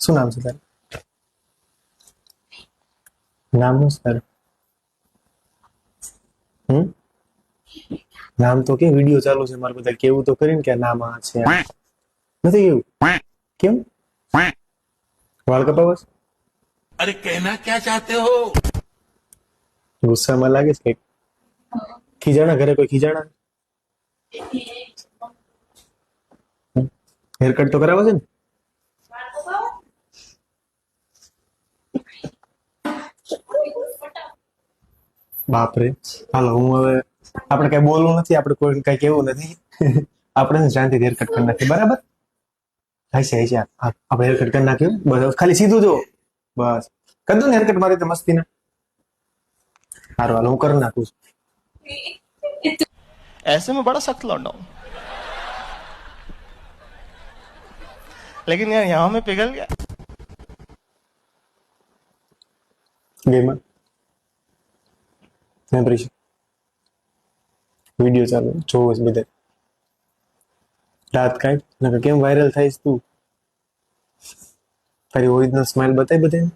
શું નામ છે તારું? નામ શું છે તારું? નામ તો કે વિડિયો ચાલુ છે મારે બધા કેવું તો કરીને કે નામ આ છે નથી કેવું કેમ વાળ કપાવસ अरे कहना क्या चाहते हो? ગુસ્સામાં લાગે છે કે ખીજાણા ઘરે કોઈ ખીજાણા હેર કટ તો કરાવે છે ને બાપરે હાલો હું હવે આપણે કઈ બોલવું નથી આપણે કોઈ કઈ કેવું નથી આપણે શાંતિ હેર કટ કરી નાખીએ બરાબર હશે હશે આપણે હેર કટ કરી નાખ્યું બસ ખાલી સીધું જો બસ કરી દો ને હેર કટ મારી તો મસ્તી ના સારું હાલ હું કરી નાખું છું ऐसे में बड़ा सख्त लौंडा हूं लेकिन यार यहाँ में पिघल गया ગેમમાં મેમરી વિડીયો ચાલુ જોવો છે બધા રાત કાઢ નકર કેમ વાયરલ થાઈસ તું તારી ઓરિજિનલ સ્માઇલ બતાય બધાને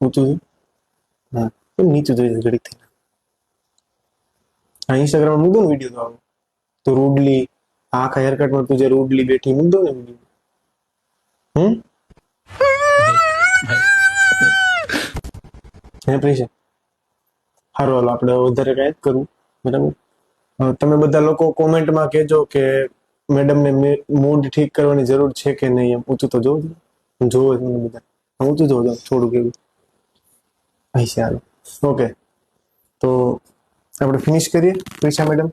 ઊંચું હા કેમ નીચું જોઈ ઘડીક થઈ આ ઇન્સ્ટાગ્રામ મૂક દો ને વિડીયો તો આવો તો રૂડલી આખા હેરકટમાં તું જે રૂડલી બેઠી મૂક દો ને વિડીયો હે પ્રિશા સારું હાલો આપણે વધારે કાંઈ જ કરવું બરાબર તમે બધા લોકો કોમેન્ટમાં કહેજો કે મેડમને મૂડ ઠીક કરવાની જરૂર છે કે નહીં એમ ઊંચું તો જોવું જોવો મને બધા ઊંચું જોવો થોડું કેવું હશે હાલો ઓકે તો આપણે ફિનિશ કરીએ પ્રિશા મેડમ